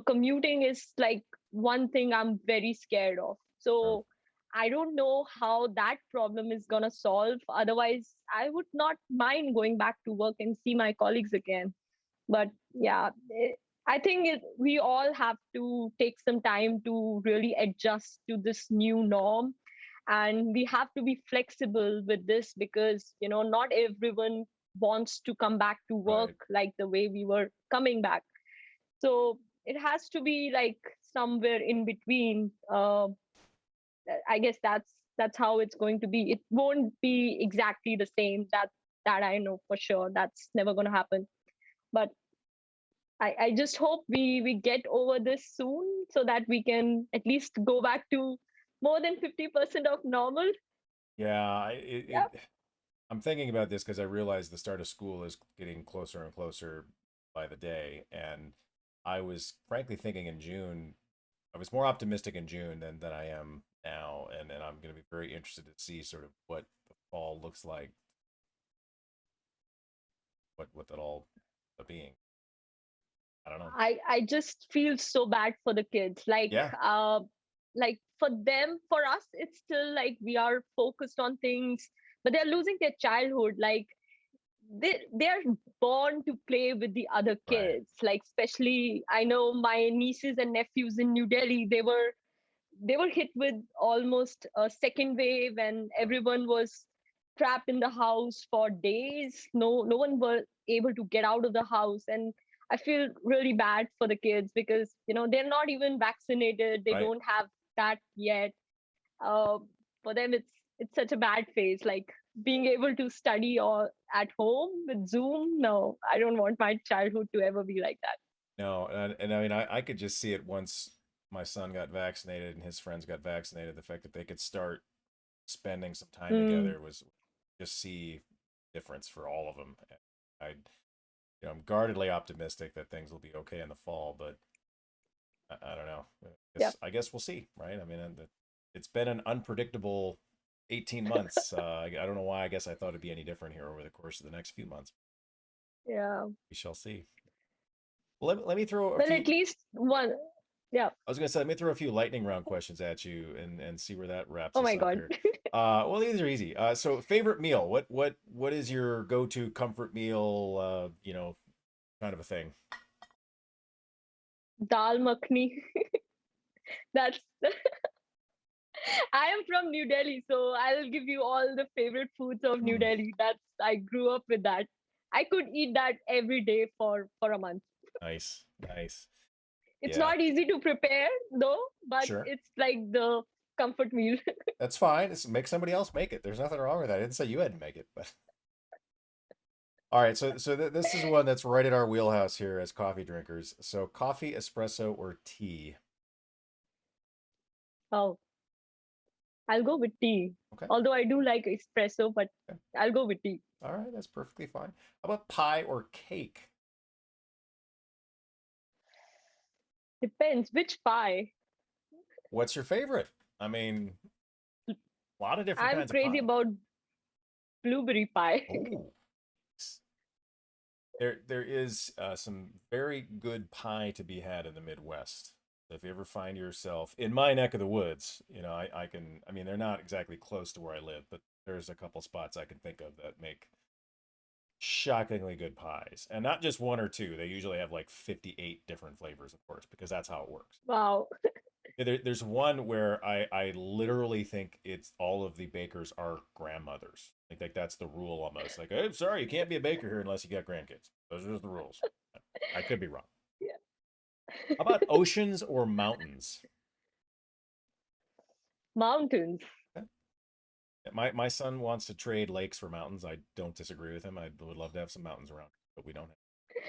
commuting is like one thing I'm very scared of. Sure. So I don't know how that problem is gonna solve. Otherwise, I would not mind going back to work and see my colleagues again. But yeah, I think we all have to take some time to really adjust to this new norm, and we have to be flexible with this because not everyone wants to come back to work Right. like the way we were coming back. So it has to be like somewhere in between. I guess that's how it's going to be. It won't be exactly the same. That I know for sure. That's never going to happen. But I just hope we get over this soon so that we can at least go back to more than 50% of normal. Yeah, Yeah. I'm thinking about this because I realize the start of school is getting closer and closer by the day, and I was frankly thinking in June. I was more optimistic in June than I am now, and I'm going to be very interested to see sort of what the fall looks like, what that all being. I don't know. I just feel so bad for the kids. Yeah, Like for them, for us, it's still like we are focused on things, but they're losing their childhood. Like they're born to play with the other right, kids. Like especially, I know my nieces and nephews in New Delhi. They were hit with almost a second wave, and yeah, everyone was trapped in the house for days. No one were able to get out of the house, and I feel really bad for the kids because they're not even vaccinated. They right. don't have that yet. uh, for them, it's such a bad phase, like being able to study or at home with Zoom. No, I don't want my childhood to ever be like that. No, and I mean, I could just see it once my son got vaccinated and his friends got vaccinated. The fact that they could start spending some time Mm, together was just see difference for all of them. I, I'm guardedly optimistic that things will be okay in the fall, but I don't know. yeah. I guess we'll see, right? I mean, it's been an unpredictable 18 months. I don't know why. I guess I thought it'd be any different here over the course of the next few months. Yeah. We shall see. Well, let me throw a Well, few. at least one. Yeah. I was gonna say, let me throw a few lightning round questions at you and see where that wraps Oh us my up God. here. Well, these are easy. So favorite meal? What is your go-to comfort meal? Kind of a thing. Dal makhni. That's I am from New Delhi, so I'll give you all the favorite foods of New Mm, Delhi. That's I grew up with that. I could eat that every day for a month. nice, nice. It's Yeah, not easy to prepare though, but sure. it's like the comfort meal. That's fine. Make somebody else make it. There's nothing wrong with that. I didn't say you had to make it, but all right. This is one that's right at our wheelhouse here as coffee drinkers. So coffee, espresso, or tea? Oh, I'll go with tea. Okay. Although I do like espresso, but Okay. I'll go with tea. All right. That's perfectly fine. How about pie or cake? Depends which pie. What's your favorite? I mean, a lot of different I'm kinds of crazy pie. about blueberry pie. Oh, there is some very good pie to be had in the Midwest. So if you ever find yourself in my neck of the woods, I can. I mean, they're not exactly close to where I live, but there's a couple spots I can think of that make shockingly good pies, and not just one or two. They usually have like 58 different flavors, of course, because that's how it works. Wow. Yeah, there's one where I literally think it's all of the bakers are grandmothers. Like that's the rule almost. Like, I'm sorry, you can't be a baker here unless you got grandkids. Those are just the rules. I could be wrong. Yeah. How about oceans or mountains? Mountains. Okay. My son wants to trade lakes for mountains. I don't disagree with him. I would love to have some mountains around, but we don't have.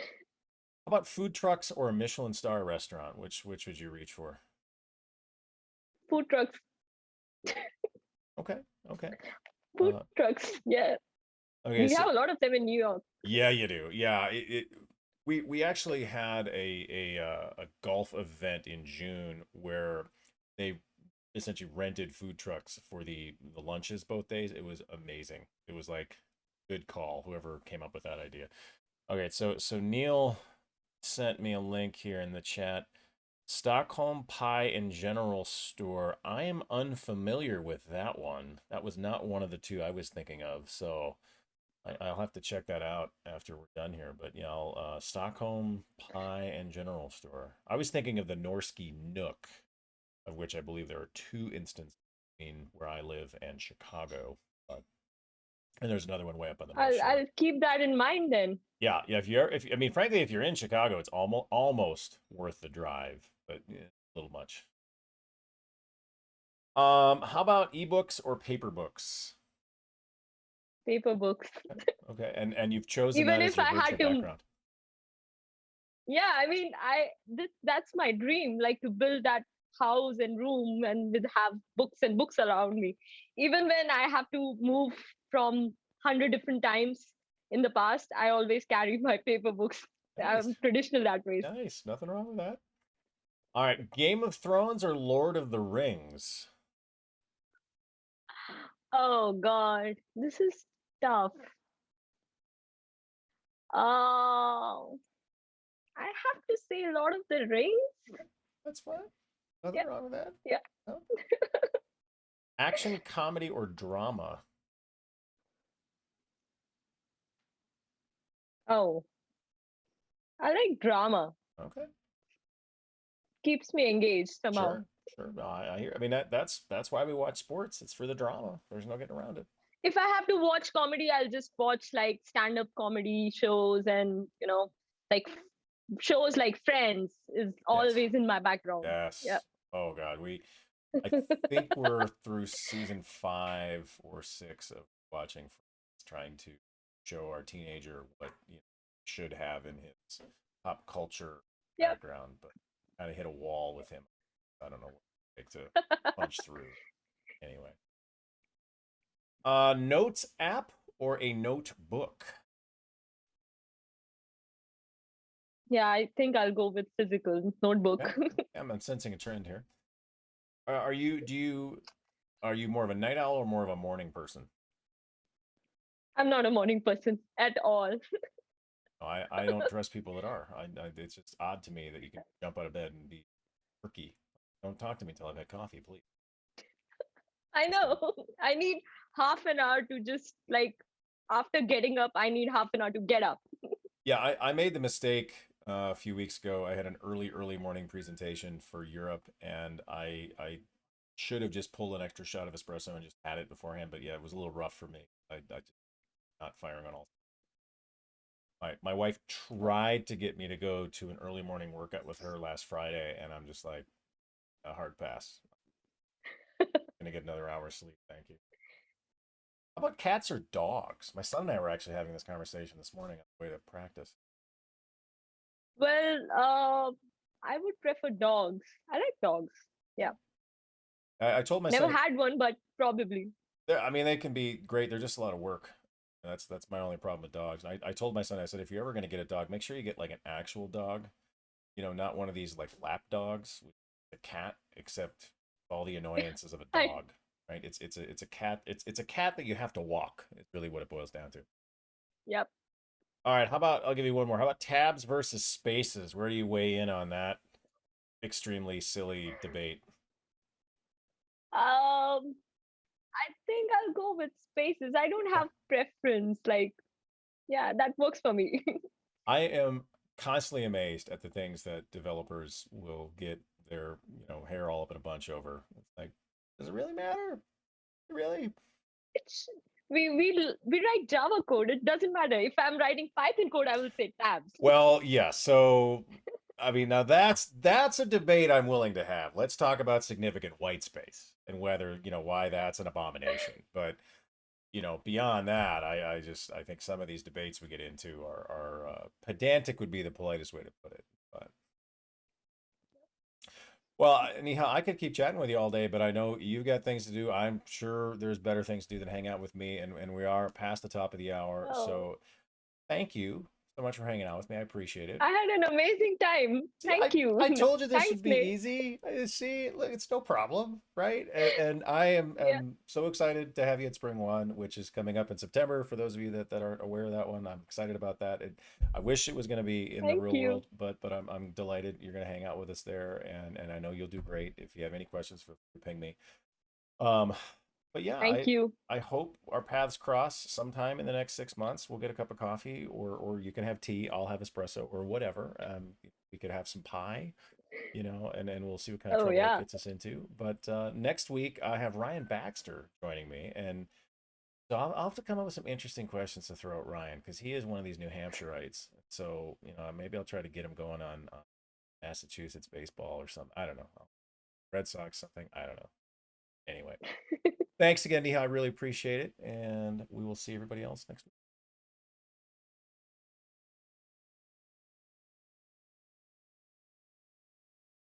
How about food trucks or a Michelin star restaurant? Which would you reach for? Food trucks. Okay, okay. Food Uh, trucks. Yeah. okay, We so have a lot of them in New York. yeah, you do. Yeah, We actually had a golf event in June where they essentially rented food trucks for the lunches both days. It was amazing. It was like good call, whoever came up with that idea. Okay, so Neil sent me a link here in the chat. Stockholm Pie and General Store. I am unfamiliar with that one. That was not one of the two I was thinking of. So I'll have to check that out after we're done here. But yeah, Stockholm Pie and General Store. I was thinking of the Norsky Nook, of which I believe there are two instances between where I live and Chicago. But, and there's another one way up on the North Shore. I'll keep that in mind then. Yeah, yeah. If you're, if I mean, frankly, if you're in Chicago, it's almost worth the drive, but yeah, a little much. How about ebooks or paper books? Paper books. Okay, and you've chosen Even that as if your I had virtual to, background. yeah, I mean, that's my dream, like to build that house and room and with have books and books around me. Even when I have to move from 100 different times in the past, I always carry my paper books. Nice, I'm traditional that way. nice. Nothing wrong with that. All right, Game of Thrones or Lord of the Rings? Oh God, this is tough. Oh, I have to say Lord of the Rings. That's fine. Nothing Yeah, wrong with that. yeah. No. Action, comedy, or drama? Oh, I like drama. Okay, Keeps me engaged somehow. sure, sure. No, I hear. I mean that's why we watch sports. It's for the drama. There's no getting around it. If I have to watch comedy, I'll just watch like stand-up comedy shows and like shows like Friends is Yes, always in my background. Yeah. yes. Oh God, I think we're through season 5 or 6 of watching Friends, trying to show our teenager what should have in his pop culture Yep. background, but kind of hit a wall with him. I don't know what it takes to punch through. Anyway, notes app or a notebook? Yeah, I think I'll go with physical Okay, notebook. I'm sensing a trend here. Are you do you are you more of a night owl or more of a morning person? I'm not a morning person at all. No, I don't trust people that are. It's just odd to me that you can jump out of bed and be perky. Don't talk to me until I've had coffee, please. I Just kidding. know. I need half an hour to just like after getting up, I need half an hour to get up. Yeah, I made the mistake a few weeks ago. I had an early morning presentation for Europe, and I should have just pulled an extra shot of espresso and just had it beforehand. But yeah, it was a little rough for me. I just not firing on all. My wife tried to get me to go to an early morning workout with her last Friday, and I'm just like a hard pass. Gonna get another hour's sleep, thank you. How about cats or dogs? My son and I were actually having this conversation this morning on the way to practice. Well, I would prefer dogs. I like dogs. Yeah. Yeah. I told my Never son, had one, but probably. I mean, they can be great. They're just a lot of work. That's my only problem with dogs. I told my son, I said, if you're ever going to get a dog, make sure you get like an actual dog, not one of these like lap dogs with a cat, except all the annoyances of a I dog, right? It's a cat. It's a cat that you have to walk. It's really what it boils down to. Yep. All right, how about I'll give you one more. How about tabs versus spaces? Where do you weigh in on that extremely silly debate? I think I'll go with spaces. I don't Okay. have preference. Like, yeah, that works for me. I am constantly amazed at the things that developers will get their, hair all up in a bunch over. It's like, does it really matter? Really? It's, we write Java code. It doesn't matter. If I'm writing Python code, I will say tabs. Well, yeah. So, I mean, now that's a debate I'm willing to have. Let's talk about significant white space and whether, why that's an abomination. But beyond that, I think some of these debates we get into are pedantic would be the politest way to put it. But well, anyhow, I could keep chatting with you all day, but I know you've got things to do. I'm sure there's better things to do than hang out with me, and we are past the top of the hour. Oh, So thank you so much for hanging out with me. I appreciate it. I had an amazing time. See, Thank you. I told you this Thanks, would be Nate. easy. See, look, it's no problem, right? And I Yeah. am so excited to have you at Spring One, which is coming up in September. For those of you that aren't aware of that one, I'm excited about that. I wish it was going to be in the Thank real you. world, but I'm delighted you're going to hang out with us there, and I know you'll do great. If you have any questions, feel free to ping me. Um, but yeah, Thank you. I hope our paths cross sometime in the next 6 months. We'll get a cup of coffee, or you can have tea. I'll have espresso or whatever. We could have some pie, and we'll see what kind of Oh, trouble it yeah. gets us into. But next week I have Ryan Baxter joining me, and so I'll have to come up with some interesting questions to throw at Ryan because he is one of these New Hampshireites. So maybe I'll try to get him going on Massachusetts baseball or something. I don't know. Red Sox something. I don't know. Anyway, thanks again, Neha. I really appreciate it, and we will see everybody else next week.